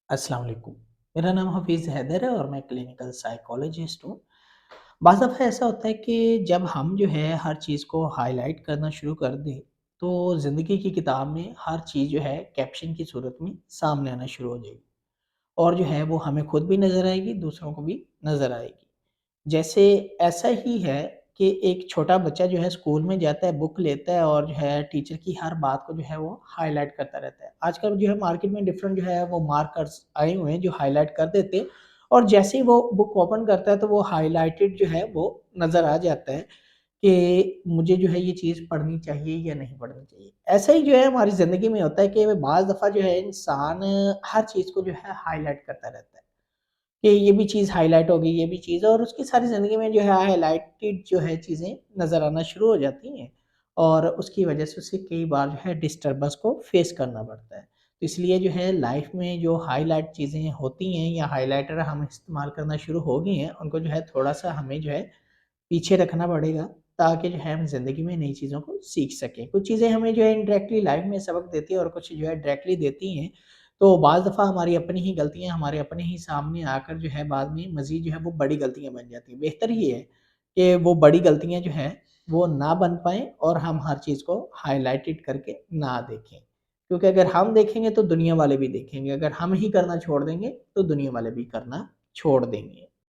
अस्सलाम वालेकुम। मेरा नाम हफ़ीज़ हैदर है और मैं क्लिनिकल साइकोलॉजिस्ट हूँ। बाज़ दफ़ा ऐसा होता है कि जब हम जो है हर चीज़ को हाइलाइट करना शुरू कर दें, तो ज़िंदगी की किताब में हर चीज़ जो है कैप्शन की सूरत में सामने आना शुरू हो जाएगी और जो है वो हमें खुद भी नज़र आएगी, दूसरों को भी नज़र आएगी। जैसे ऐसा ही है कि एक छोटा बच्चा जो है स्कूल में जाता है, बुक लेता है और जो है टीचर की हर बात को जो है वो हाइलाइट करता रहता है। आजकल जो है मार्केट में डिफरेंट जो है वो मार्कर्स आए हुए हैं जो हाइलाइट कर देते हैं और जैसे ही वो बुक ओपन करता है तो वो हाइलाइटेड जो है वो नज़र आ जाता है कि मुझे जो है ये चीज़ पढ़नी चाहिए या नहीं पढ़नी चाहिए। ऐसा ही जो है हमारी ज़िंदगी में होता है कि बाज़ दफ़ा जो है इंसान हर चीज़ को जो है हाइलाइट करता रहता है। कि ये भी चीज़ हाइलाइट हो गई, ये भी चीज़ और उसकी सारी ज़िंदगी में जो है हाइलाइटेड जो है चीज़ें नज़र आना शुरू हो जाती हैं और उसकी वजह से उसे कई बार जो है डिस्टर्बेंस को फेस करना पड़ता है। तो इसलिए जो है लाइफ़ में जो हाइलाइट चीज़ें होती हैं या हाइलाइटर हम इस्तेमाल करना शुरू हो गए हैं, उनको जो है थोड़ा-सा हमें जो है पीछे रखना पड़ेगा ताकि जो है हम ज़िंदगी में नई चीज़ों को सीख सकें। कुछ चीज़ें हमें जो है इनडायरेक्टली लाइफ़ में सबक देती हैं और कुछ जो है डायरेक्टली देती हैं। तो बाज़ दफ़ा हमारी अपनी ही गलतियाँ हमारे अपने ही सामने आकर जो है बाद में मज़ीद जो है वो बड़ी गलतियाँ बन जाती हैं। बेहतर ये है कि वो बड़ी गलतियाँ जो हैं वो ना बन पाएँ और हम हर चीज़ को हाइलाइटेड करके ना देखें। क्योंकि अगर हम देखेंगे तो दुनिया वाले भी देखेंगे, अगर हम ही करना छोड़ देंगे तो दुनिया वाले भी करना छोड़ देंगे।